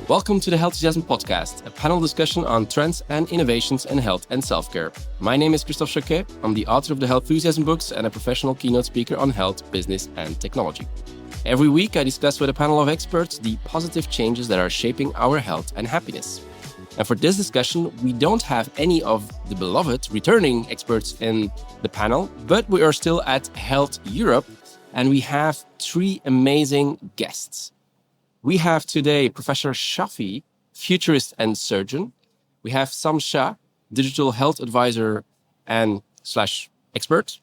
Welcome to the HLTH podcast, a panel discussion on trends and innovations in health and self-care. My name is Christophe Jauquet. I'm the author of the HLTH books and a professional keynote speaker on health, business, and technology. Every week, I discuss with a panel of experts the positive changes that are shaping our health and happiness. And for this discussion, we don't have any of the beloved returning experts in the panel, but we are still at HLTH Europe, and we have three amazing guests. We have today Professor Shafi, futurist and surgeon. We have Shah, digital health advisor and / expert.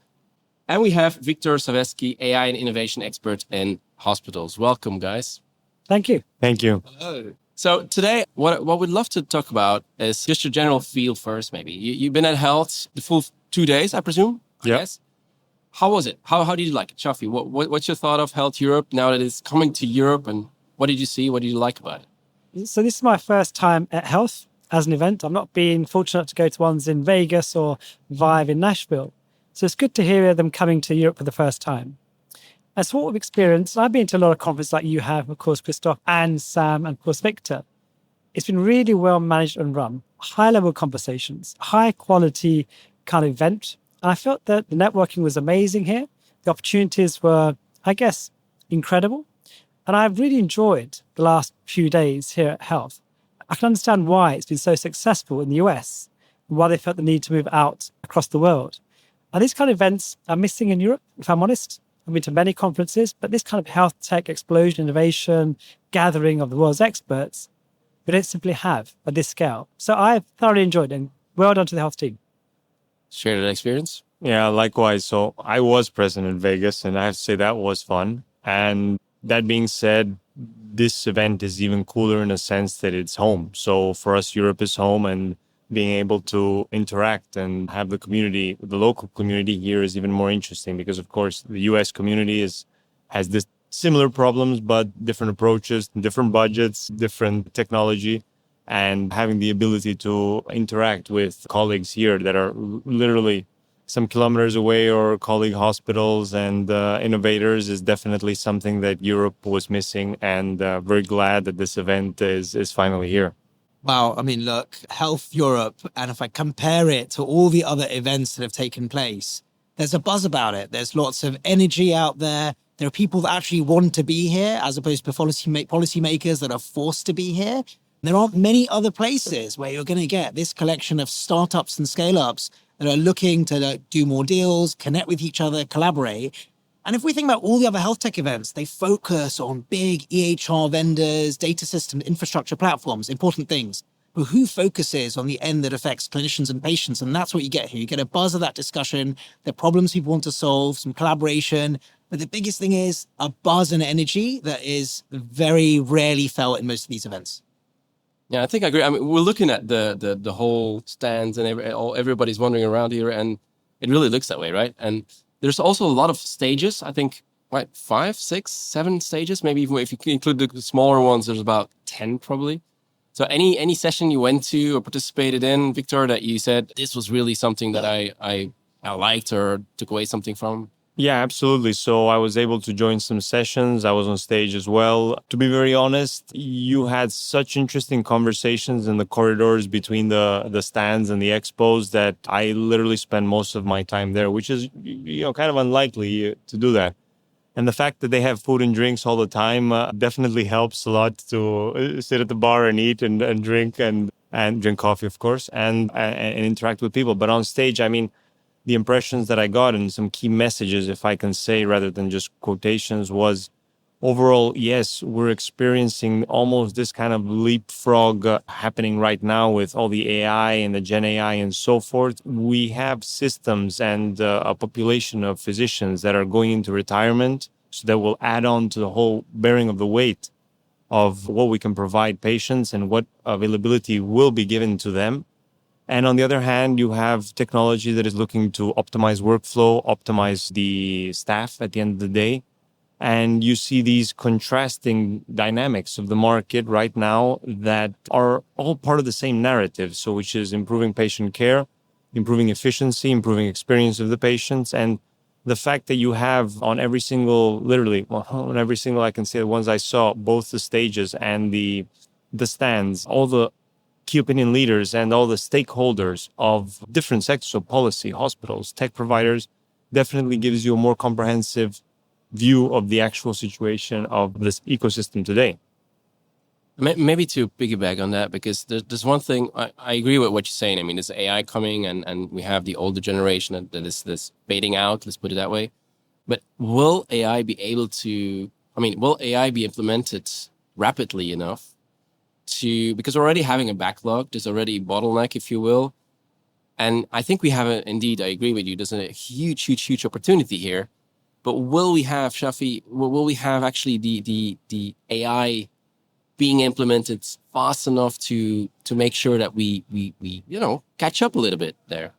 And we have Victor Savevski, AI and innovation expert in hospitals. Welcome, guys. Thank you. Thank you. Hello. So today, what we'd love to talk about is just your general feel first, maybe. You've been at Health the full 2 days, I presume? Yeah. Yes. How was it? How did you like it? Shafi, what's your thought of HLTH Europe now that it's coming to Europe, and what did you see? What did you like about it? So this is my first time at Health as an event. I've not been fortunate to go to ones in Vegas or Vive in Nashville. So it's good to hear them coming to Europe for the first time. As for what we've experienced, I've been to a lot of conferences like you have, of course, Christophe, and Sam, and of course, Victor. It's been really well managed and run. High-level conversations, high-quality kind of event. And I felt that the networking was amazing here. The opportunities were, I guess, incredible. And I've really enjoyed the last few days here at Health. I can understand why it's been so successful in the US and why they felt the need to move out across the world. And these kind of events are missing in Europe, if I'm honest. I've been to many conferences, but this kind of health tech explosion, innovation, gathering of the world's experts, we don't simply have at this scale. So I've thoroughly enjoyed it, and well done to the Health team. Share that experience? Yeah, likewise. So I was present in Vegas, and I have to say that was fun. And that being said, this event is even cooler in a sense that it's home. So for us, Europe is home, and being able to interact and have the community, the local community here is even more interesting because, of course, the US community has this similar problems, but different approaches, different budgets, different technology, and having the ability to interact with colleagues here that are literally some kilometers away or colleague hospitals and innovators is definitely something that Europe was missing, and very glad that this event is finally here. Wow. I mean, look, Health Europe, and if I compare it to all the other events that have taken place, there's a buzz about it. There's lots of energy out there. There are people that actually want to be here as opposed to policymakers that are forced to be here. There aren't many other places where you're going to get this collection of startups and scale-ups that are looking to do more deals, connect with each other, collaborate. And if we think about all the other health tech events, they focus on big EHR vendors, data system, infrastructure platforms, important things. But who focuses on the end that affects clinicians and patients? And that's what you get here. You get a buzz of that discussion, the problems people want to solve, some collaboration. But the biggest thing is a buzz and energy that is very rarely felt in most of these events. Yeah, I think I agree. I mean, we're looking at the whole stands and everybody's wandering around here, and it really looks that way, right? And there's also a lot of stages. I think, 5, 6, 7 stages. Maybe even if you include the smaller ones, there's about 10 probably. So any session you went to or participated in, Victor, that you said this was really something that I liked or took away something from? Yeah, absolutely. So I was able to join some sessions. I was on stage as well. To be very honest, you had such interesting conversations in the corridors between the stands and the expos that I literally spent most of my time there, which is kind of unlikely to do that. And the fact that they have food and drinks all the time definitely helps a lot to sit at the bar and eat and drink and drink coffee, of course, and interact with people. But on stage, I mean, the impressions that I got and some key messages, if I can say, rather than just quotations, was overall, yes, we're experiencing almost this kind of leapfrog happening right now with all the AI and the Gen AI and so forth. We have systems and a population of physicians that are going into retirement, so that will add on to the whole bearing of the weight of what we can provide patients and what availability will be given to them. And on the other hand, you have technology that is looking to optimize workflow, optimize the staff at the end of the day. And you see these contrasting dynamics of the market right now that are all part of the same narrative. So which is improving patient care, improving efficiency, improving experience of the patients. And the fact that you have on every single, I can say the ones I saw, both the stages and the the stands, all the key opinion leaders and all the stakeholders of different sectors of policy, hospitals, tech providers, definitely gives you a more comprehensive view of the actual situation of this ecosystem today. Maybe to piggyback on that, because there's one thing, I agree with what you're saying. I mean, there's AI coming and we have the older generation that is this fading out, let's put it that way. But will AI be will AI be implemented rapidly enough because we're already having a backlog, there's already a bottleneck, if you will. And I think we have indeed, I agree with you, there's a huge opportunity here. But will we have, Shafi, will we have actually the AI being implemented fast enough to make sure that we catch up a little bit there?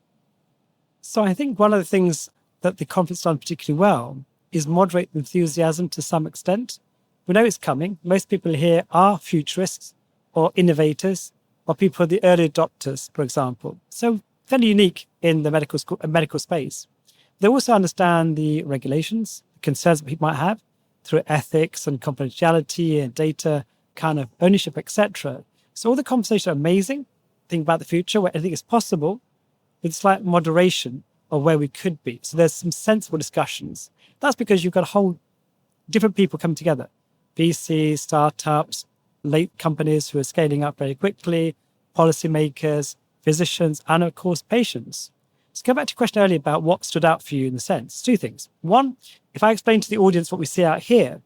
So I think one of the things that the conference done particularly well is moderate enthusiasm to some extent. We know it's coming. Most people here are futurists or innovators or people who are the early adopters, for example. So fairly unique in the medical space. They also understand the regulations, the concerns that people might have through ethics and confidentiality and data kind of ownership, etc. So all the conversations are amazing. Think about the future where anything is possible with slight moderation of where we could be. So there's some sensible discussions. That's because you've got a whole different people coming together. VCs, startups, late companies who are scaling up very quickly, policymakers, physicians, and of course, patients. So go back to your question earlier about what stood out for you in the sense. Two things. One, if I explain to the audience what we see out here,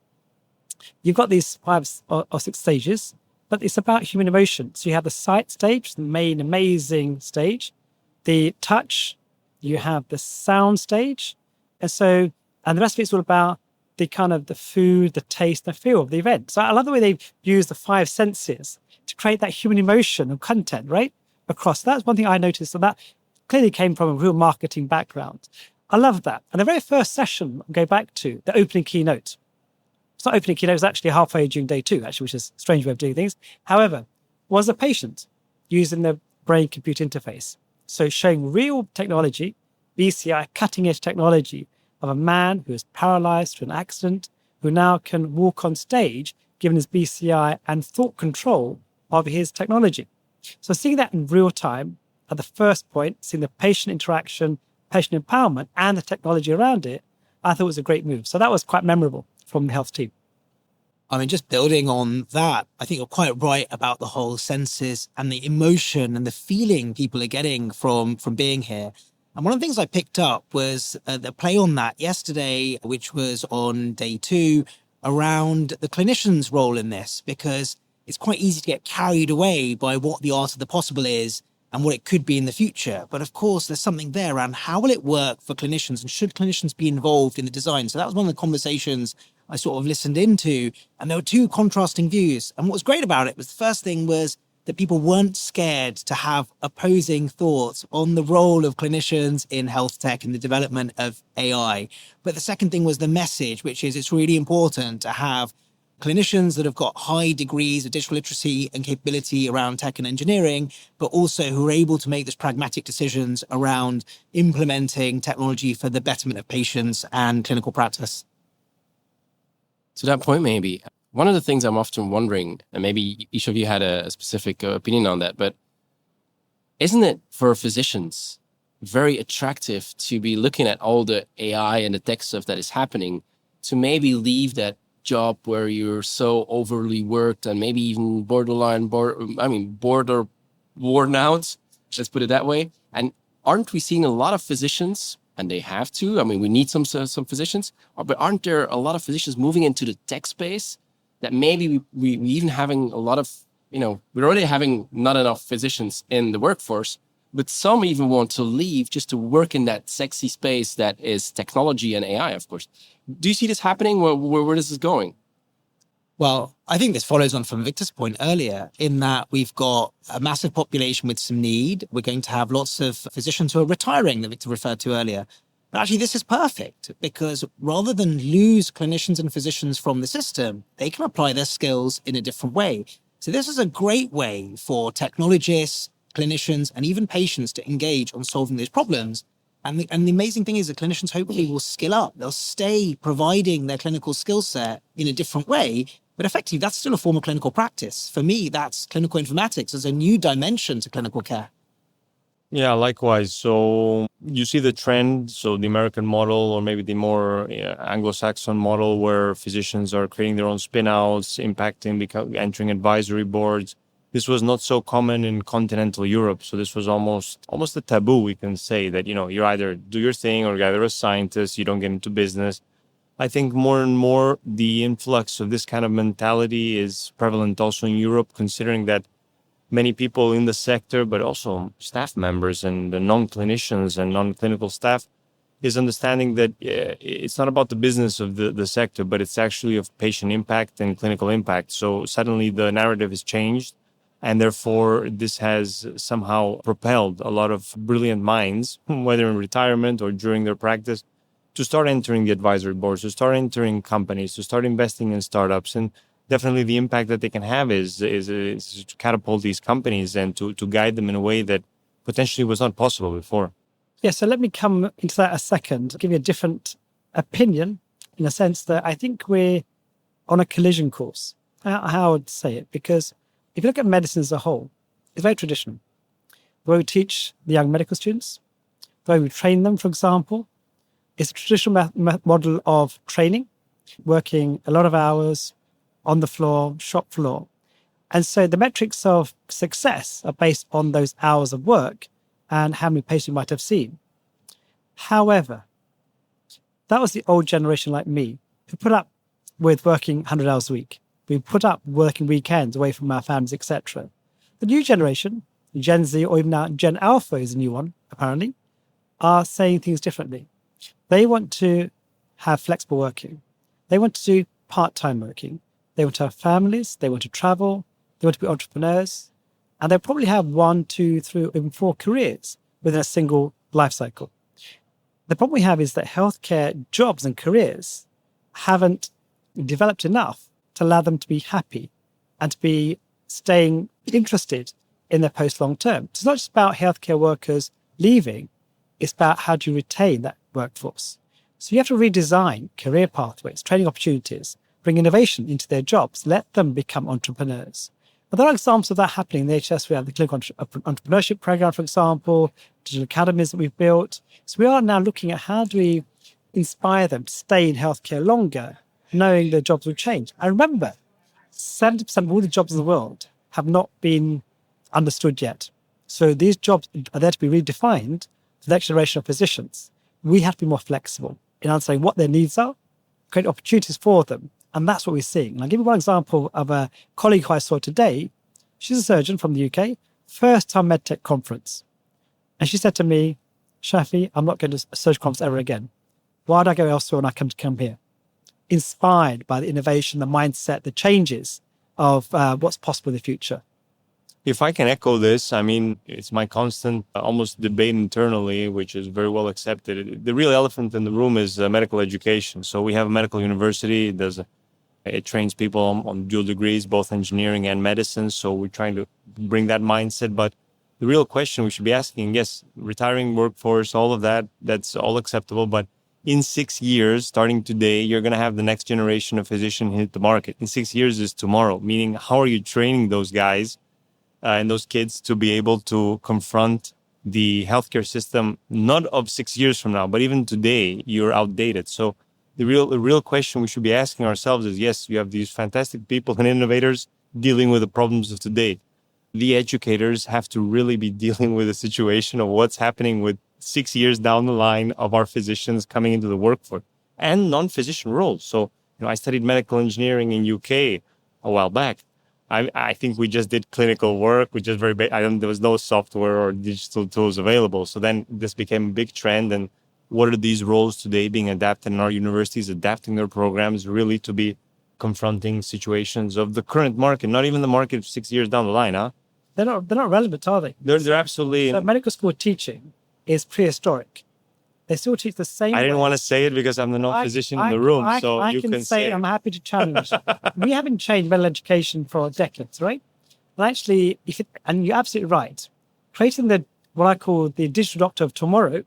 you've got these 5 or 6 stages, but it's about human emotion. So you have the sight stage, the main amazing stage, the touch, you have the sound stage. And the rest of it's all about the kind of the food, the taste, the feel of the event. So I love the way they've used the 5 senses to create that human emotion and content, right? Across. That's one thing I noticed. And that clearly came from a real marketing background. I love that. And the very first session, I'll go back to the opening keynote. It's not opening keynote, it was actually halfway during day 2, actually, which is a strange way of doing things. However, was a patient using the brain-computer interface. So showing real technology, BCI, cutting-edge technology of a man who is paralyzed through an accident, who now can walk on stage, given his BCI and thought control of his technology. So seeing that in real time at the first point, seeing the patient interaction, patient empowerment, and the technology around it, I thought was a great move. So that was quite memorable from the health team. I mean, just building on that, I think you're quite right about the whole senses and the emotion and the feeling people are getting from being here. And one of the things I picked up was the play on that yesterday, which was on day 2, around the clinician's role in this, because it's quite easy to get carried away by what the art of the possible is and what it could be in the future. But of course, there's something there around how will it work for clinicians and should clinicians be involved in the design? So that was one of the conversations I sort of listened into. And there were 2 contrasting views. And what was great about it was the first thing was that people weren't scared to have opposing thoughts on the role of clinicians in health tech and the development of AI. But the second thing was the message, which is it's really important to have clinicians that have got high degrees of digital literacy and capability around tech and engineering, but also who are able to make those pragmatic decisions around implementing technology for the betterment of patients and clinical practice. To that point, maybe, one of the things I'm often wondering, and maybe each of you had a specific opinion on that, but isn't it for physicians very attractive to be looking at all the AI and the tech stuff that is happening to maybe leave that job where you're so overly worked and maybe even border worn out, let's put it that way. And aren't we seeing a lot of physicians, and they have to, I mean, we need some physicians, but aren't there a lot of physicians moving into the tech space that maybe we even having a lot of, we're already having not enough physicians in the workforce, but some even want to leave just to work in that sexy space that is technology and AI, of course. Do you see this happening? Where this is going? Well, I think this follows on from Victor's point earlier in that we've got a massive population with some need. We're going to have lots of physicians who are retiring that Victor referred to earlier. But actually, this is perfect because rather than lose clinicians and physicians from the system, they can apply their skills in a different way. So this is a great way for technologists, clinicians, and even patients to engage on solving these problems. And the amazing thing is that clinicians hopefully will skill up. They'll stay providing their clinical skill set in a different way, But effectively, that's still a form of clinical practice. For me, that's clinical informatics as a new dimension to clinical care. Yeah, likewise. So you see the trend, so the American model or maybe the more Anglo-Saxon model where physicians are creating their own spin-outs, entering advisory boards. This was not so common in continental Europe. So this was almost a taboo, we can say, that, you either do your thing or you're either a scientist, you don't get into business. I think more and more the influx of this kind of mentality is prevalent also in Europe, considering that many people in the sector, but also staff members and the non-clinicians and non-clinical staff, is understanding that it's not about the business of the sector, but it's actually of patient impact and clinical impact. So suddenly the narrative is changed, and therefore this has somehow propelled a lot of brilliant minds, whether in retirement or during their practice, to start entering the advisory boards, to start entering companies, to start investing in startups. And definitely the impact that they can have is to catapult these companies and to guide them in a way that potentially was not possible before. Yeah, so let me come into that a second, give you a different opinion in a sense that I think we're on a collision course. How I would say it, because if you look at medicine as a whole, it's very traditional. The way we teach the young medical students, the way we train them, for example, is a traditional model of training, working a lot of hours, on the floor, shop floor. And so the metrics of success are based on those hours of work and how many patients you might have seen. However, that was the old generation like me who put up with working 100 hours a week. We put up working weekends away from our families, etc. The new generation, Gen Z or even now Gen Alpha is a new one, apparently, are saying things differently. They want to have flexible working. They want to do part-time working. They want to have families, they want to travel, they want to be entrepreneurs, and they'll probably have 1, 2, 3, or even 4 careers within a single life cycle. The problem we have is that healthcare jobs and careers haven't developed enough to allow them to be happy and to be staying interested in their post long term. It's not just about healthcare workers leaving, it's about how do you retain that workforce. So you have to redesign career pathways, training opportunities, bring innovation into their jobs, let them become entrepreneurs. But there are examples of that happening in the NHS. We have the clinical entrepreneurship program, for example, digital academies that we've built. So we are now looking at how do we inspire them to stay in healthcare longer, knowing their jobs will change. And remember, 70% of all the jobs in the world have not been understood yet. So these jobs are there to be redefined for the next generation of physicians. We have to be more flexible in understanding what their needs are, create opportunities for them. And that's what we're seeing. And I'll give you one example of a colleague who I saw today. She's a surgeon from the UK, first-time MedTech conference. And she said to me, Shafi, I'm not going to a surgery conference ever again. Why do I go elsewhere when I come here? Inspired by the innovation, the mindset, the changes of what's possible in the future. If I can echo this, I mean, it's my constant almost debate internally, which is very well accepted. The real elephant in the room is medical education. So we have a medical university. It trains people on dual degrees, both engineering and medicine. So we're trying to bring that mindset. But the real question we should be asking, yes, retiring workforce, all of that, that's all acceptable. But in 6 years, starting today, you're going to have the next generation of physicians hit the market. In 6 years is tomorrow, meaning how are you training those guys and those kids to be able to confront the healthcare system, not of 6 years from now, but even today, you're outdated. So the real question we should be asking ourselves is, yes, you have these fantastic people and innovators dealing with the problems of today. The educators have to really be dealing with the situation of what's happening with 6 years down the line of our physicians coming into the workforce and non-physician roles. So, I studied medical engineering in UK a while back. I think we just did clinical work, which is very there was no software or digital tools available. So then this became a big trend. And what are these roles today being adapted in our universities, adapting their programs really to be confronting situations of the current market, not even the market 6 years down the line, huh? They're not relevant, are they? They're absolutely... So medical school teaching is prehistoric. They still teach the same I didn't way. want to say it because I'm the non-physician in the room, so you can say it. I'm happy to challenge. We haven't changed medical education for decades, right? And actually, and you're absolutely right. Creating what I call the digital doctor of tomorrow,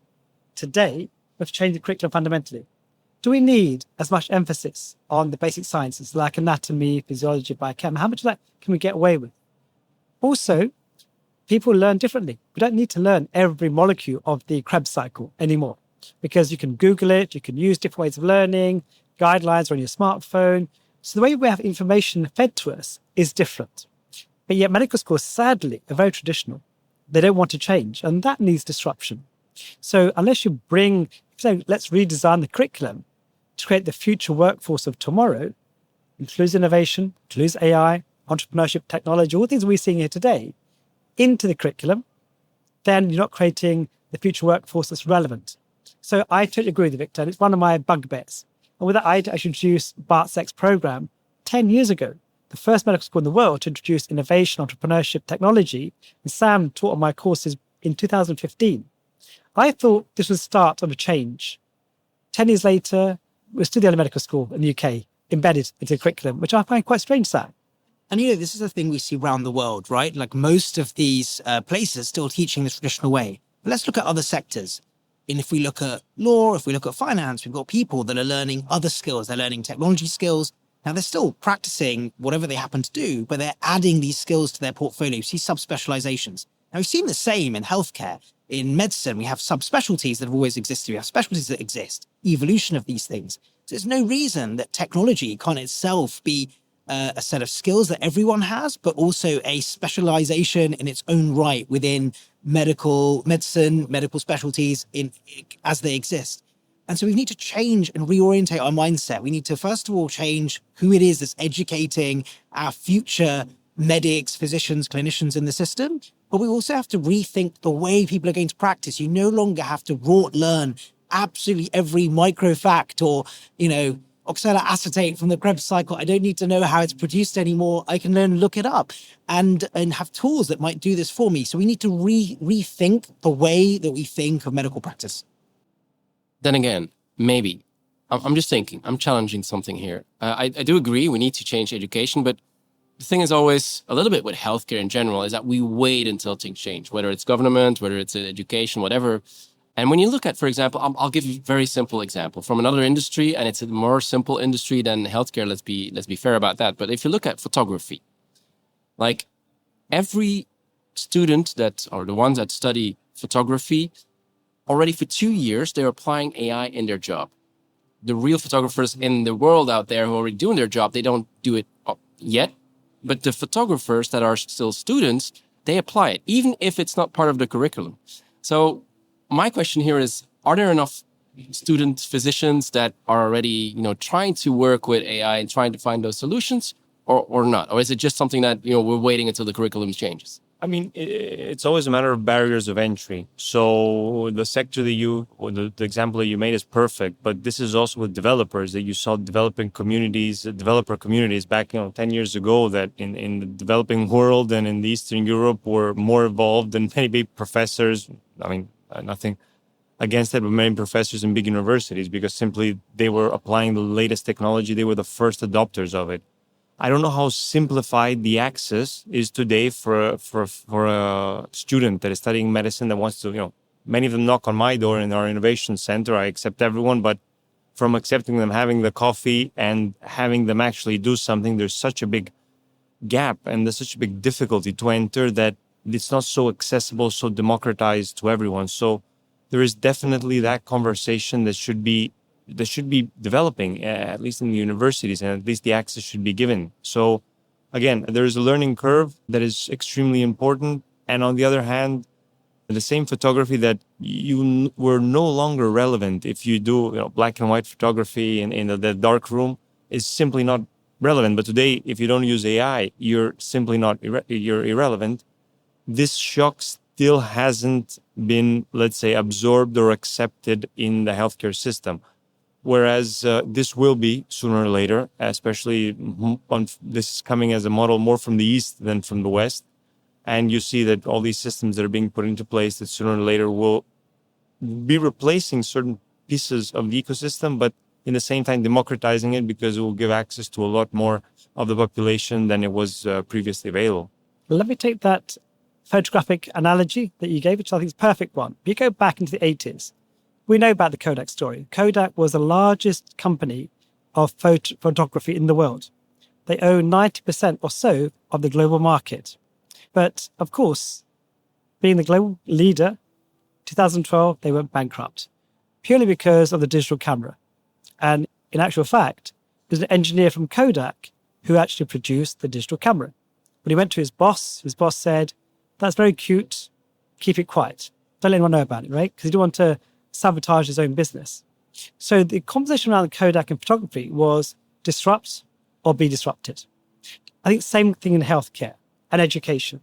today, we have to change the curriculum fundamentally. do we need as much emphasis on the basic sciences like anatomy, physiology, biochem? How much of that can we get away with? Also, people learn differently. We don't need to learn every molecule of the Krebs cycle anymore because you can Google it, you can use different ways of learning, guidelines are on your smartphone. So the way we have information fed to us is different. But yet medical schools, sadly, are very traditional. They don't want to change, and that needs disruption. So unless you let's redesign the curriculum to create the future workforce of tomorrow, includes innovation, includes AI, entrepreneurship, technology, all things we're seeing here today, into the curriculum, then you're not creating the future workforce that's relevant. So I totally agree with you, Victor, and it's one of my bugbears. And with that, I introduced Bart's X program 10 years ago, the first medical school in the world to introduce innovation, entrepreneurship, technology. And Sam taught on my courses in 2015. I thought this was the start of a change. 10 years later, we're still the only medical school in the UK embedded into the curriculum, which I find quite strange, Sam. And, this is a thing we see around the world, right? Like most of these places still teaching the traditional way. But let's look at other sectors. And if we look at law, if we look at finance, we've got people that are learning other skills. They're learning technology skills. Now, they're still practicing whatever they happen to do, but they're adding these skills to their portfolio. You see subspecializations. Now, we've seen the same in healthcare. In medicine, we have subspecialties that have always existed. We have specialties that exist, evolution of these things. So there's no reason that technology can't itself be a set of skills that everyone has, but also a specialization in its own right within medicine, medical specialties as they exist. And so we need to change and reorientate our mindset. We need to, first of all, change who it is that's educating our future medics, physicians, clinicians in the system. But we also have to rethink the way people are going to practice. You no longer have to rote learn absolutely every micro fact or, oxaloacetate from the Krebs cycle. I don't need to know how it's produced anymore. I can learn, look it up and have tools that might do this for me. So we need to rethink the way that we think of medical practice. Then again, maybe. I'm just thinking, I'm challenging something here. I do agree we need to change education, but the thing is always a little bit with healthcare in general is that we wait until things change, whether it's government, whether it's education, whatever. And when you look at, for example, I'll give you a very simple example from another industry, and it's a more simple industry than healthcare. Let's be fair about that. But if you look at photography, like every student or the ones that study photography, already for 2 years, they're applying AI in their job. The real photographers in the world out there who are already doing their job, they don't do it yet. But the photographers that are still students, they apply it, even if it's not part of the curriculum. So my question here is, are there enough student physicians that are already, trying to work with AI and trying to find those solutions or not? Or is it just something that, we're waiting until the curriculum changes? I mean, it's always a matter of barriers of entry. So the sector the example that you made is perfect, but this is also with developers that you saw developer communities back, 10 years ago that in the developing world and in the Eastern Europe were more evolved than many big professors. I mean, nothing against it, but many professors in big universities because simply they were applying the latest technology. They were the first adopters of it. I don't know how simplified the access is today for a student that is studying medicine that wants to, many of them knock on my door in our innovation center. I accept everyone, but from accepting them, having the coffee and having them actually do something, there's such a big gap and there's such a big difficulty to enter that it's not so accessible, so democratized to everyone. So there is definitely that conversation that should be developing, at least in the universities, and at least the access should be given. So again, there is a learning curve that is extremely important. And on the other hand, the same photography that you were no longer relevant if you do black and white photography in the dark room is simply not relevant. But today, if you don't use AI, you're simply not, you're irrelevant. This shock still hasn't been, let's say, absorbed or accepted in the healthcare system. Whereas this will be sooner or later, especially this is coming as a model more from the East than from the West. And you see that all these systems that are being put into place that sooner or later will be replacing certain pieces of the ecosystem, but in the same time democratizing it because it will give access to a lot more of the population than it was previously available. Let me take that photographic analogy that you gave, which I think is a perfect one. If you go back into the 80s, we know about the Kodak story. Kodak was the largest company of photography in the world. They own 90% or so of the global market. But of course, being the global leader, 2012, they went bankrupt purely because of the digital camera. And in actual fact, there's an engineer from Kodak who actually produced the digital camera. When he went to his boss said, "That's very cute, keep it quiet. Don't let anyone know about it," right? Because he didn't want to sabotage his own business. So the conversation around Kodak and photography was disrupt or be disrupted. I think the same thing in healthcare and education.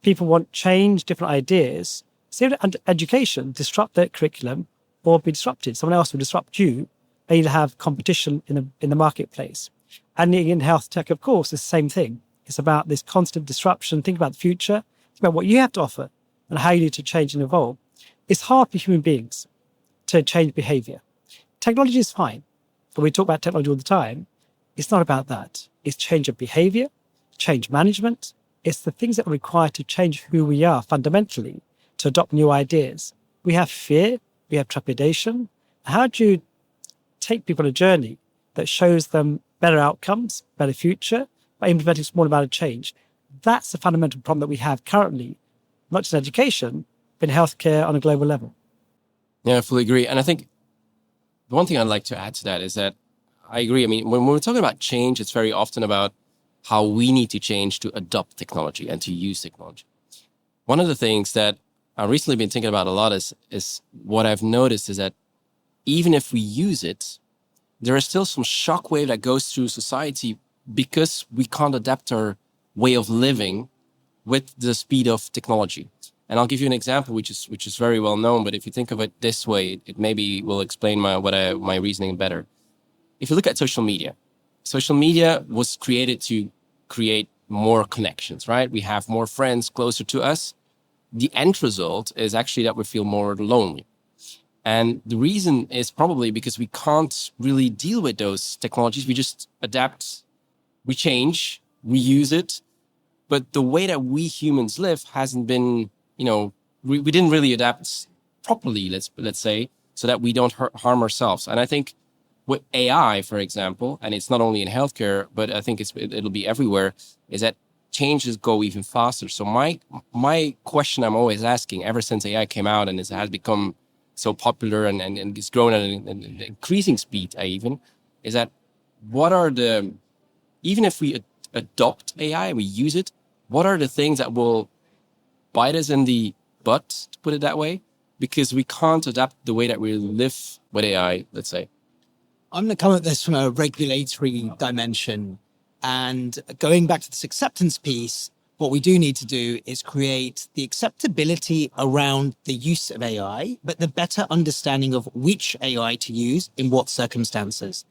People want change, different ideas. Same with education, disrupt their curriculum or be disrupted. Someone else will disrupt you, and you'll have competition in the marketplace. And in health tech, of course, it's the same thing. It's about this constant disruption. Think about the future. Think about what you have to offer and how you need to change and evolve. It's hard for human beings to change behavior. Technology is fine, but we talk about technology all the time. It's not about that. It's change of behavior, change management. It's the things that are required to change who we are fundamentally, to adopt new ideas. We have fear, we have trepidation. How do you take people on a journey that shows them better outcomes, better future, by implementing small amount of change? That's the fundamental problem that we have currently, not just in education, but in healthcare on a global level. Yeah, I fully agree. And I think the one thing I'd like to add to that is that I agree. I mean, when we're talking about change, it's very often about how we need to change to adopt technology and to use technology. One of the things that I've recently been thinking about a lot is what I've noticed is that even if we use it, there is still some shockwave that goes through society because we can't adapt our way of living with the speed of technology. And I'll give you an example, which is very well known. But if you think of it this way, it maybe will explain my reasoning better. If you look at social media was created to create more connections, right? We have more friends closer to us. The end result is actually that we feel more lonely. And the reason is probably because we can't really deal with those technologies. We just adapt, we change, we use it. But the way that we humans live hasn't been, we didn't really adapt properly, let's say, so that we don't harm ourselves. And I think with AI, for example, and it's not only in healthcare, but I think it'll be everywhere, is that changes go even faster. So my question I'm always asking ever since AI came out and it has become so popular and it's grown at an increasing speed, is that even if we adopt AI and we use it, what are the things that will bite us in the butt, to put it that way? Because we can't adapt the way that we live with AI, let's say. I'm going to come at this from a regulatory dimension. And going back to this acceptance piece, what we do need to do is create the acceptability around the use of AI, but the better understanding of which AI to use in what circumstances.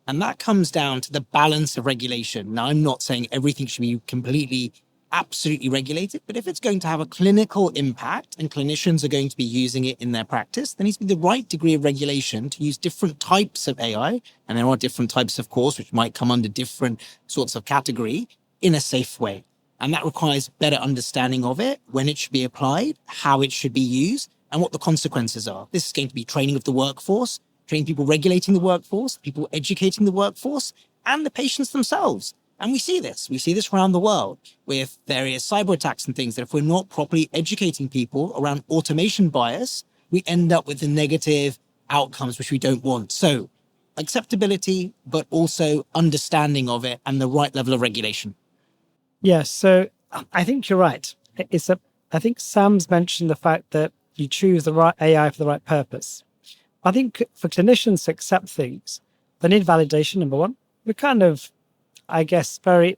And that comes down to the balance of regulation. Now, I'm not saying everything should be completely, absolutely regulated, but if it's going to have a clinical impact and clinicians are going to be using it in their practice, there needs to be the right degree of regulation to use different types of AI. And there are different types, of course, which might come under different sorts of category in a safe way. And that requires better understanding of it, when it should be applied, how it should be used, and what the consequences are. This is going to be training of the workforce, training people regulating the workforce, people educating the workforce, and the patients themselves. And we see this around the world with various cyber attacks and things, that if we're not properly educating people around automation bias, we end up with the negative outcomes, which we don't want. So acceptability, but also understanding of it and the right level of regulation. Yes, so I think you're right. I think Sam's mentioned the fact that you choose the right AI for the right purpose. I think for clinicians to accept things, they need validation, number one. We're kind of, I guess, very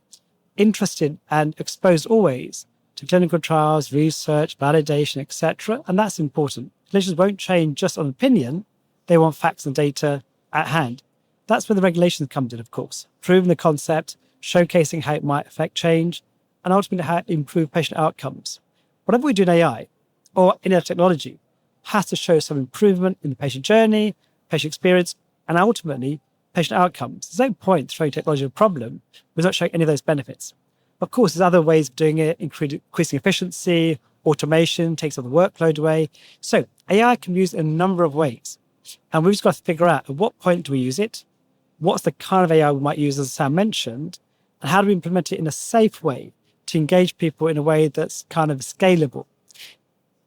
interested and exposed always to clinical trials, research, validation, etc. And that's important. Clinicians won't change just on opinion. They want facts and data at hand. That's where the regulations comes in, of course. Proving the concept, showcasing how it might affect change, and ultimately how it improve patient outcomes. Whatever we do in AI or in our technology has to show some improvement in the patient journey, patient experience, and ultimately patient outcomes. There's no point throwing technology at a problem without showing any of those benefits. Of course, there's other ways of doing it, increasing efficiency, automation, takes all the workload away. So AI can be used in a number of ways. And we've just got to figure out at what point do we use it? What's the kind of AI we might use, as Sam mentioned? And how do we implement it in a safe way to engage people in a way that's kind of scalable?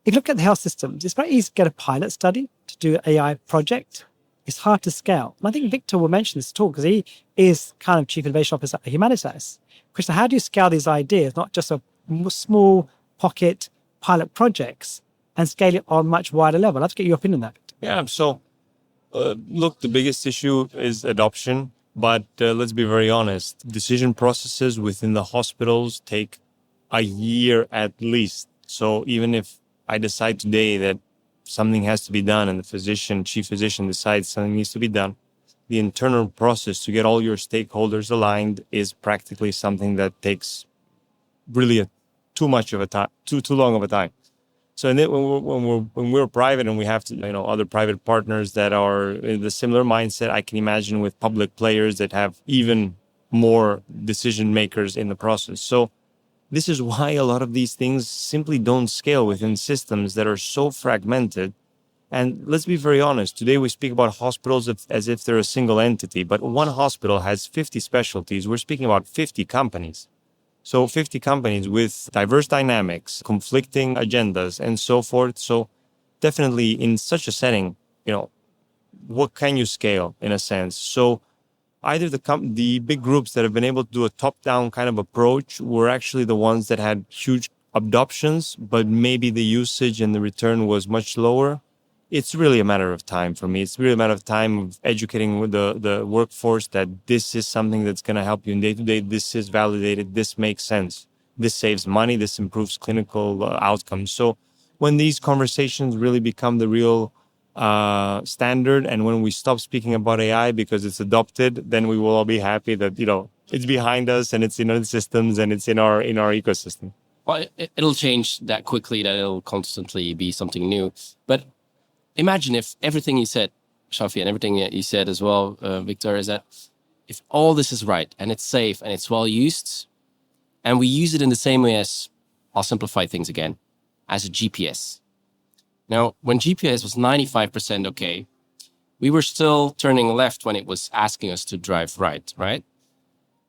If you look at the health systems, it's very easy to get a pilot study to do an AI project. It's hard to scale. And I think Victor will mention this too, because he is kind of Chief Innovation Officer at Humanitas. Christian, how do you scale these ideas, not just a small pocket pilot projects, and scale it on a much wider level? I'd love to get your opinion on that. Yeah, so look, the biggest issue is adoption, but let's be very honest. Decision processes within the hospitals take a year at least. So even if I decide today that something has to be done and the chief physician decides something needs to be done, the internal process to get all your stakeholders aligned is practically something that takes really too long of a time. So when we're private and we have to, other private partners that are in the similar mindset, I can imagine with public players that have even more decision makers in the process. So this is why a lot of these things simply don't scale within systems that are so fragmented. And let's be very honest, today we speak about hospitals as if they're a single entity, but one hospital has 50 specialties. We're speaking about 50 companies. So 50 companies with diverse dynamics, conflicting agendas, and so forth. So definitely in such a setting, what can you scale in a sense? So either the big groups that have been able to do a top-down kind of approach were actually the ones that had huge adoptions, but maybe the usage and the return was much lower. It's really a matter of time for me. It's really a matter of time of educating the workforce that this is something that's going to help you in day-to-day. This is validated. This makes sense. This saves money. This improves clinical outcomes. So when these conversations really become the real standard, and when we stop speaking about AI because it's adopted, then we will all be happy that, it's behind us and it's in our systems and it's in our ecosystem. Well, it'll change that quickly, that it'll constantly be something new. But imagine if everything you said, Shafi, and everything that you said as well, Victor, is that if all this is right and it's safe and it's well used, and we use it in the same way as, I'll simplify things again, as a GPS. Now, when GPS was 95% okay, we were still turning left when it was asking us to drive right?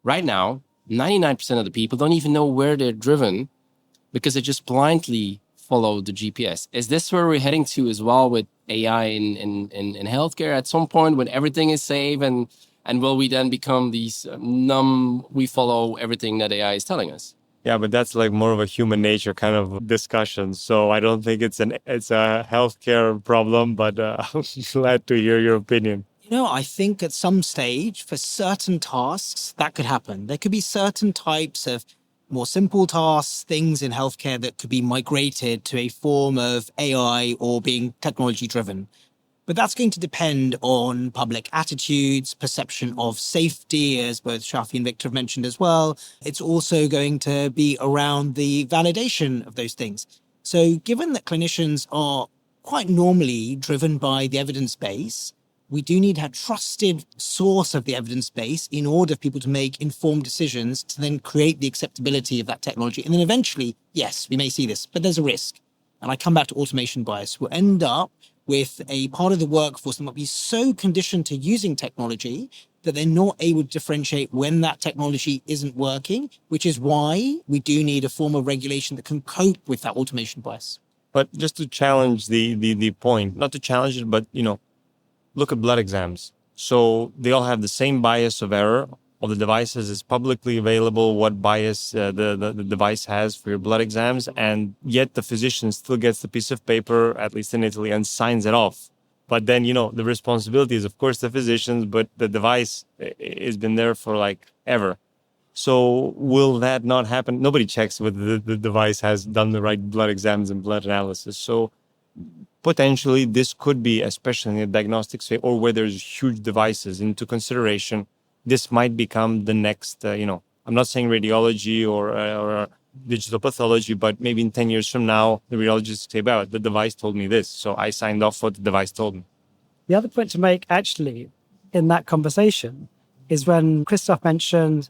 Right now, 99% of the people don't even know where they're driven because they just blindly follow the GPS. Is this where we're heading to as well with AI in healthcare at some point when everything is safe, and will we then become these we follow everything that AI is telling us? Yeah, but that's like more of a human nature kind of discussion. So I don't think it's a healthcare problem, but I'm glad to hear your opinion. I think at some stage for certain tasks that could happen. There could be certain types of more simple tasks, things in healthcare that could be migrated to a form of AI or being technology driven. But that's going to depend on public attitudes, perception of safety, as both Shafi and Victor have mentioned as well. It's also going to be around the validation of those things. So given that clinicians are quite normally driven by the evidence base, we do need a trusted source of the evidence base in order for people to make informed decisions to then create the acceptability of that technology. And then eventually, yes, we may see this, but there's a risk. And I come back to automation bias. We'll end up with a part of the workforce that might be so conditioned to using technology that they're not able to differentiate when that technology isn't working, which is why we do need a form of regulation that can cope with that automation bias. But just to challenge the point, not to challenge it, but, look at blood exams. So they all have the same bias of error of the devices. It's publicly available what bias the device has for your blood exams. And yet the physician still gets the piece of paper, at least in Italy, and signs it off. But then, the responsibility is, of course, the physicians, but the device has been there for ever. So will that not happen? Nobody checks whether the device has done the right blood exams and blood analysis. So potentially this could be, especially in the diagnostic space or where there's huge devices into consideration, this might become the next, I'm not saying radiology or digital pathology, but maybe in 10 years from now, the radiologists say, well, the device told me this. So I signed off what the device told me. The other point to make actually in that conversation is when Christophe mentioned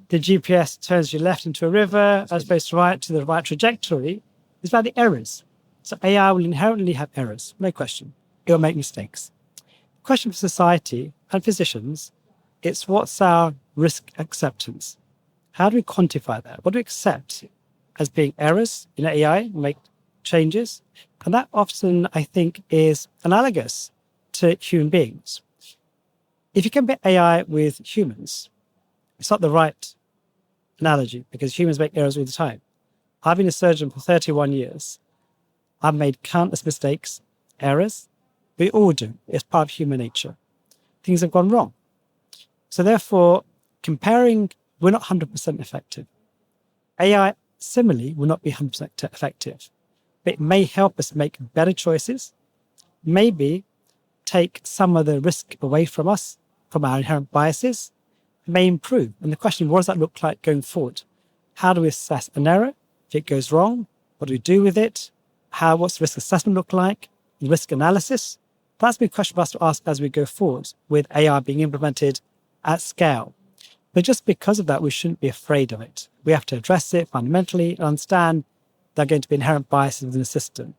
the GPS turns you left into a river as opposed to right to the right trajectory, it's about the errors. So AI will inherently have errors, no question. It will make mistakes. question for society and physicians, it's what's our risk acceptance? How do we quantify that? What do we accept as being errors in AI, make changes? And that often, I think, is analogous to human beings. If you compare AI with humans, it's not the right analogy because humans make errors all the time. I've been a surgeon for 31 years. I've made countless mistakes, errors. We all do. It's part of human nature. Things have gone wrong. So therefore, comparing, we're not 100% effective. AI, similarly, will not be 100% effective. But it may help us make better choices, maybe take some of the risk away from us, from our inherent biases, may improve. And the question, what does that look like going forward? How do we assess an error? If it goes wrong, what do we do with it? What's risk assessment look like? Risk analysis? That's a big question for us to ask as we go forward with AI being implemented at scale. But just because of that, we shouldn't be afraid of it. We have to address it fundamentally and understand there are going to be inherent biases within the system.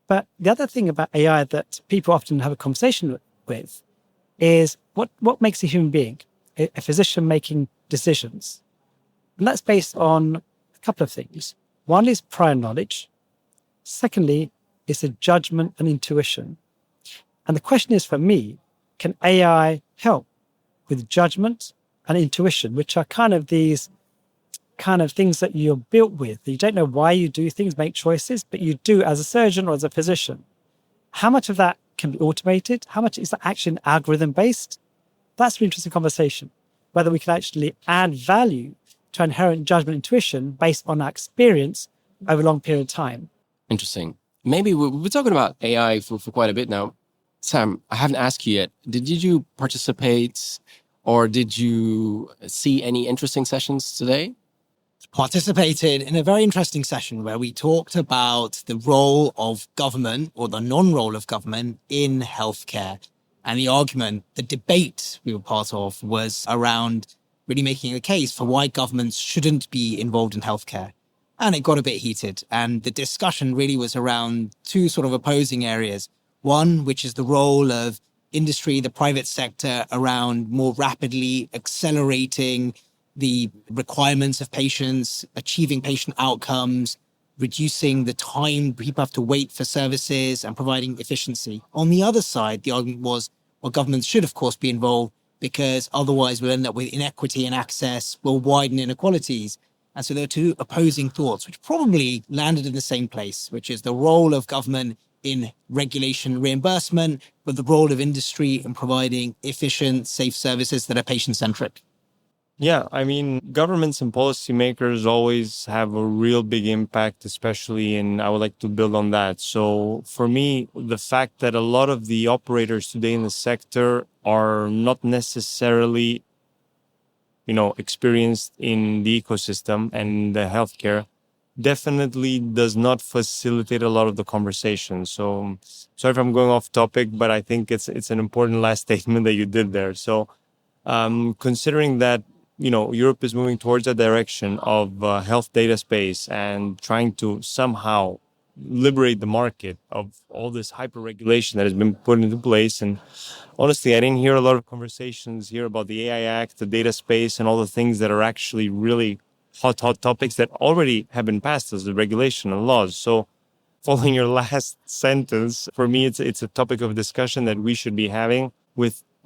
But the other thing about AI that people often have a conversation with is what makes a human being, a physician making decisions. And that's based on a couple of things. One is prior knowledge. Secondly, is a judgment and intuition. And the question is for me, can AI help with judgment and intuition, which are kind of these kind of things that you're built with. You don't know why you do things, make choices, but you do as a surgeon or as a physician. How much of that can be automated? How much is that actually algorithm based? That's an interesting conversation, whether we can actually add value to inherent judgment intuition based on our experience over a long period of time. Interesting. Maybe we're talking about AI for quite a bit now. Sam, I haven't asked you yet. Did you participate or did you see any interesting sessions today? Participated in a very interesting session where we talked about the role of government or the non-role of government in healthcare. And the argument, the debate we were part of was around really making a case for why governments shouldn't be involved in healthcare. And it got a bit heated. And the discussion really was around two sort of opposing areas. One, which is the role of industry, the private sector, around more rapidly accelerating the requirements of patients, achieving patient outcomes, reducing the time people have to wait for services and providing efficiency. On the other side, the argument was, well, governments should, of course, be involved because otherwise we'll end up with inequity in access, will widen inequalities. And so there are two opposing thoughts, which probably landed in the same place, which is the role of government in regulation reimbursement, but the role of industry in providing efficient, safe services that are patient-centric. Yeah, I mean, governments and policymakers always have a real big impact, especially in, I would like to build on that. So for me, the fact that a lot of the operators today in the sector are not necessarily, experienced in the ecosystem and the healthcare definitely does not facilitate a lot of the conversation. So sorry if I'm going off topic, but I think it's an important last statement that you did there. So considering that, Europe is moving towards a direction of health data space and trying to somehow liberate the market of all this hyper regulation that has been put into place. And honestly, I didn't hear a lot of conversations here about the AI Act, the data space, and all the things that are actually really hot topics that already have been passed as the regulation and laws. So following your last sentence, for me, it's a topic of discussion that we should be having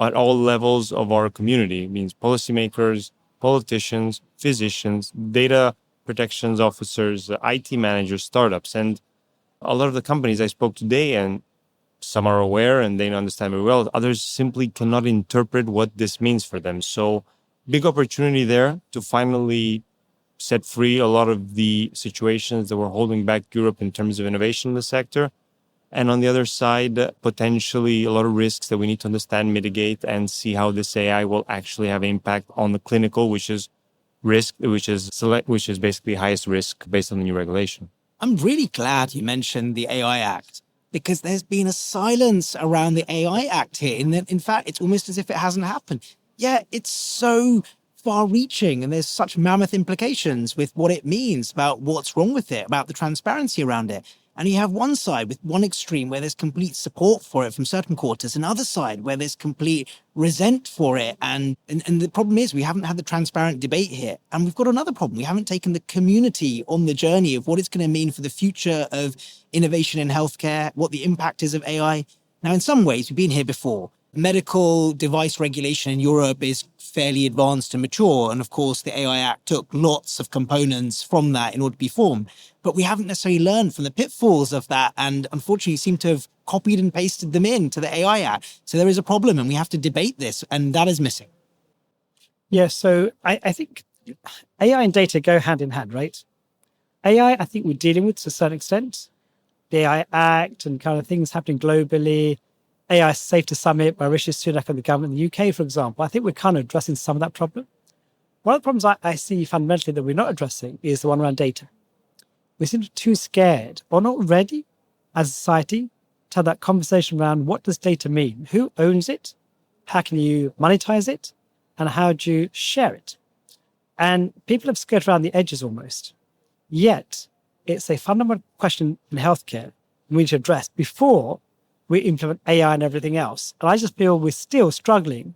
at all levels of our community. It means policymakers, politicians, physicians, data protections officers, IT managers, startups. And a lot of the companies I spoke today, and some are aware and they understand very well, others simply cannot interpret what this means for them. So big opportunity there to finally set free a lot of the situations that were holding back Europe in terms of innovation in the sector. And on the other side, potentially a lot of risks that we need to understand, mitigate, and see how this AI will actually have impact on the clinical, which is risk, which is basically highest risk based on the new regulation. I'm really glad you mentioned the AI Act because there's been a silence around the AI Act here. In fact, it's almost as if it hasn't happened. Yeah, it's so far-reaching and there's such mammoth implications with what it means about what's wrong with it, about the transparency around it. And you have one side with one extreme where there's complete support for it from certain quarters, another side where there's complete resent for it. And the problem is we haven't had the transparent debate here. And we've got another problem. We haven't taken the community on the journey of what it's going to mean for the future of innovation in healthcare, what the impact is of AI. Now, in some ways, we've been here before. Medical device regulation in Europe is fairly advanced and mature. And of course, the AI Act took lots of components from that in order to be formed. But we haven't necessarily learned from the pitfalls of that. And unfortunately, seem to have copied and pasted them into the AI Act. So there is a problem and we have to debate this. And that is missing. Yeah, so I think AI and data go hand in hand, right? AI, I think we're dealing with to a certain extent. The AI Act and kind of things happening globally. AI Safety Summit by Rishi Sunak and the government in the UK, for example. I think we're kind of addressing some of that problem. One of the problems I see fundamentally that we're not addressing is the one around data. We seem too scared or not ready as a society to have that conversation around what does data mean? Who owns it? How can you monetize it? And how do you share it? And people have skirted around the edges almost. Yet, it's a fundamental question in healthcare we need to address before we implement AI and everything else. And I just feel we're still struggling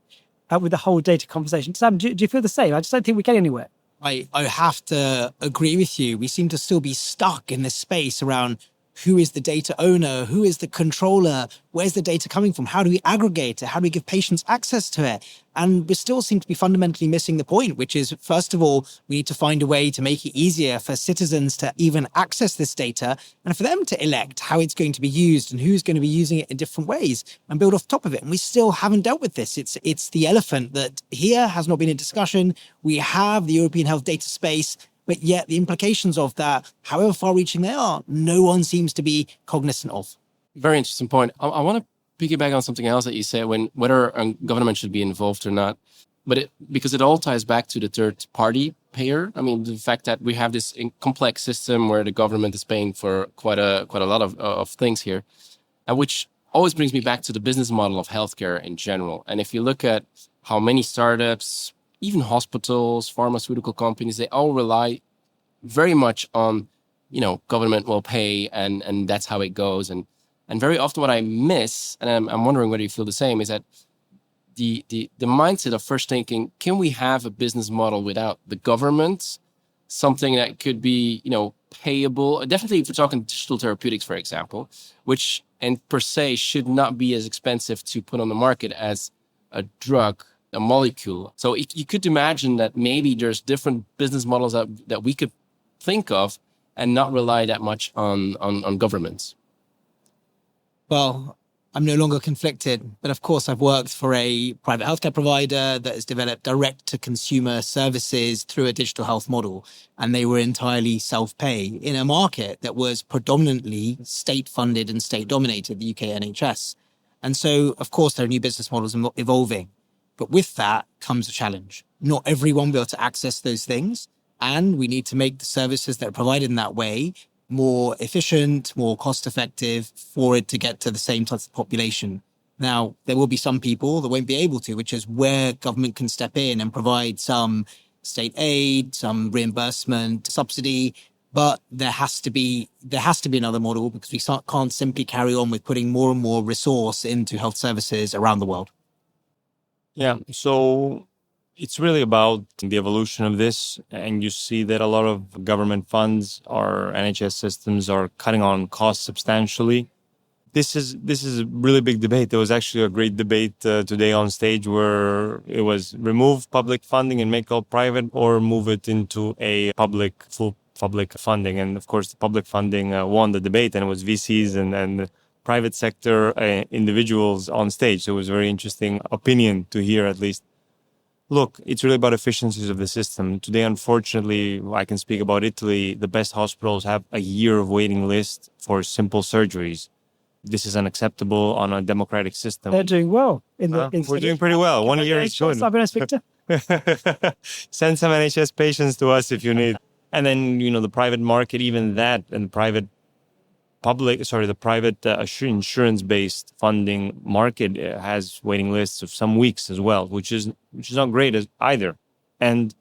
with the whole data conversation. Sam, do you feel the same? I just don't think we get anywhere. I have to agree with you. We seem to still be stuck in this space around who is the data owner? Who is the controller? Where's the data coming from? How do we aggregate it? How do we give patients access to it? And we still seem to be fundamentally missing the point, which is, first of all, we need to find a way to make it easier for citizens to even access this data and for them to elect how it's going to be used and who's going to be using it in different ways and build off top of it. And we still haven't dealt with this. It's the elephant that here has not been in discussion. We have the European health data space, but yet the implications of that, however far-reaching they are, no one seems to be cognizant of. Very interesting point. I want to piggyback on something else that you said, whether a government should be involved or not, because it all ties back to the third-party payer. I mean, the fact that we have this complex system where the government is paying for quite a lot of things here, which always brings me back to the business model of healthcare in general. And if you look at how many startups, even hospitals, pharmaceutical companies, they all rely very much on, government will pay and that's how it goes. And very often what I miss, and I'm wondering whether you feel the same, is that the mindset of first thinking, can we have a business model without the government? Something that could be, payable. Definitely if we're talking digital therapeutics, for example, which and per se should not be as expensive to put on the market as a drug, a molecule. So if you could imagine that maybe there's different business models that we could think of and not rely that much on governments. Well, I'm no longer conflicted, but of course I've worked for a private healthcare provider that has developed direct-to-consumer services through a digital health model, and they were entirely self-pay in a market that was predominantly state-funded and state-dominated, the UK NHS. And so, of course, there are new business models evolving. But with that comes a challenge. Not everyone will be able to access those things. And we need to make the services that are provided in that way more efficient, more cost effective for it to get to the same type of population. Now, there will be some people that won't be able to, which is where government can step in and provide some state aid, some reimbursement, subsidy. But there has to be another model because we can't simply carry on with putting more and more resource into health services around the world. Yeah, so it's really about the evolution of this. And you see that a lot of government funds or NHS systems are cutting on costs substantially. This is a really big debate. There was actually a great debate today on stage where it was remove public funding and make all private or move it into a full public funding. And of course, the public funding won the debate, and it was VCs and private sector individuals on stage. So it was a very interesting opinion to hear, at least. Look, it's really about efficiencies of the system. Today, unfortunately, I can speak about Italy. The best hospitals have a year of waiting list for simple surgeries. This is unacceptable on a democratic system. They're doing well. We're doing pretty well. 1 year is good. Send some NHS patients to us if you need. And then, the private market, even that, and the private insurance-based funding market has waiting lists of some weeks as well, which is not great either. And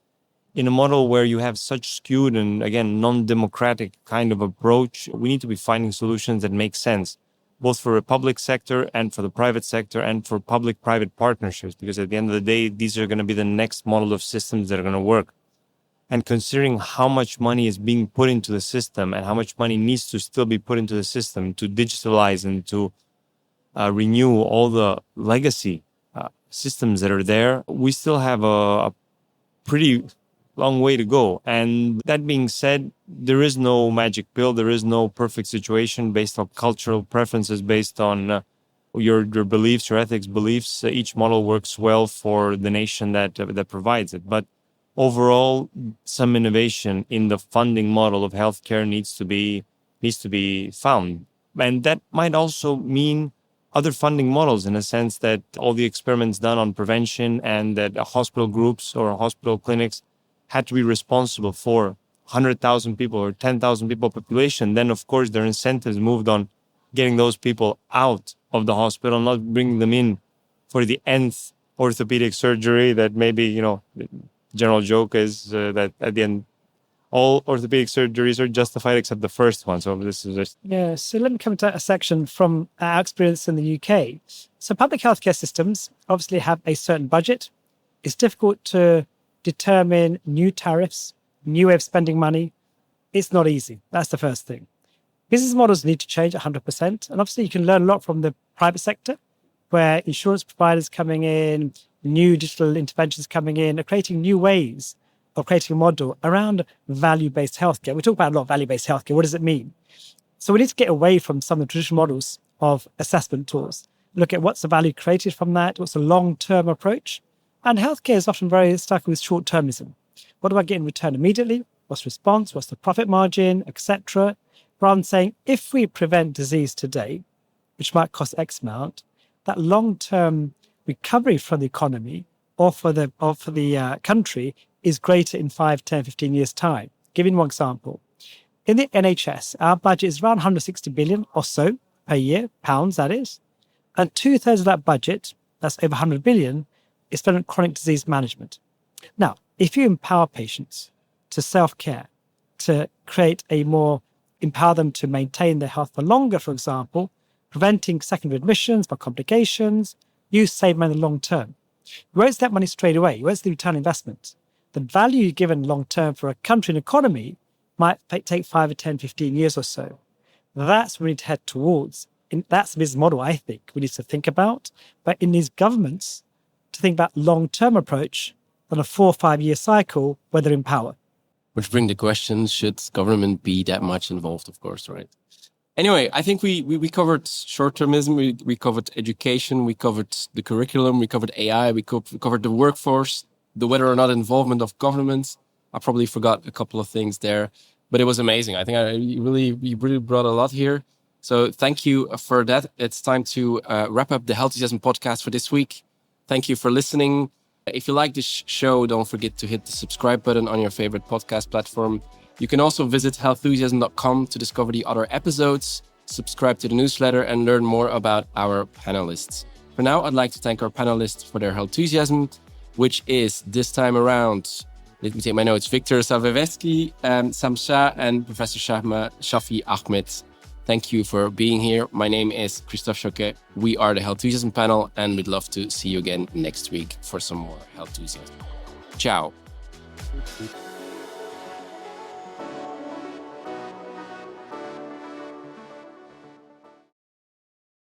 in a model where you have such skewed and, again, non-democratic kind of approach, we need to be finding solutions that make sense, both for the public sector and for the private sector and for public-private partnerships, because at the end of the day, these are going to be the next model of systems that are going to work. And considering how much money is being put into the system and how much money needs to still be put into the system to digitalize and to renew all the legacy systems that are there, we still have a pretty long way to go. And that being said, there is no magic pill. There is no perfect situation based on cultural preferences, based on your beliefs, your ethics beliefs. Each model works well for the nation that provides it. But overall, some innovation in the funding model of healthcare needs to be found. And that might also mean other funding models, in a sense that all the experiments done on prevention and that hospital groups or hospital clinics had to be responsible for 100,000 people or 10,000 people population. Then, of course, their incentives moved on getting those people out of the hospital, not bringing them in for the nth orthopedic surgery that maybe, the general joke is that at the end, all orthopedic surgeries are justified except the first one. So this is just... Yeah, so let me come to a section from our experience in the UK. So public healthcare systems obviously have a certain budget. It's difficult to determine new tariffs, new way of spending money. It's not easy. That's the first thing. Business models need to change 100%. And obviously you can learn a lot from the private sector, where insurance providers coming in, new digital interventions coming in, are creating new ways of creating a model around value-based healthcare. We talk about a lot of value-based healthcare. What does it mean? So we need to get away from some of the traditional models of assessment tools. Look at what's the value created from that, what's the long-term approach. And healthcare is often very stuck with short-termism. What do I get in return immediately? What's response? What's the profit margin, etc.? Rather than saying, if we prevent disease today, which might cost X amount, that long-term recovery for the economy or for the country is greater in 5, 10, 15 years' time. Giving one example. In the NHS, our budget is around 160 billion or so per year, pounds that is. And 2/3 of that budget, that's over 100 billion, is spent on chronic disease management. Now, if you empower patients to self-care, to empower them to maintain their health for longer, for example, preventing secondary admissions for complications, you save money in the long term. You won't see that money straight away. You won't see the return on investment. The value given long term for a country and economy might take 5 or 10, 15 years or so. That's what we need to head towards. That's the business model, I think, we need to think about. But in these governments, to think about long-term approach on a 4 or 5 year cycle where they're in power. Which brings the question, should government be that much involved, of course, right? Anyway, I think we covered short-termism, we covered education, we covered the curriculum, we covered AI, we covered the workforce, the whether or not involvement of governments. I probably forgot a couple of things there, but it was amazing. I think you really brought a lot here. So thank you for that. It's time to wrap up the HLTH podcast for this week. Thank you for listening. If you like this show, don't forget to hit the subscribe button on your favorite podcast platform. You can also visit healthenthusiasm.com to discover the other episodes, subscribe to the newsletter, and learn more about our panelists. For now, I'd like to thank our panelists for their enthusiasm, which is this time around, let me take my notes, Victor Savevski, Sam Shah, and Professor Shafi Ahmed. Thank you for being here. My name is Christophe Jauquet. We are the HLTH panel, and we'd love to see you again next week for some more HLTH. Ciao.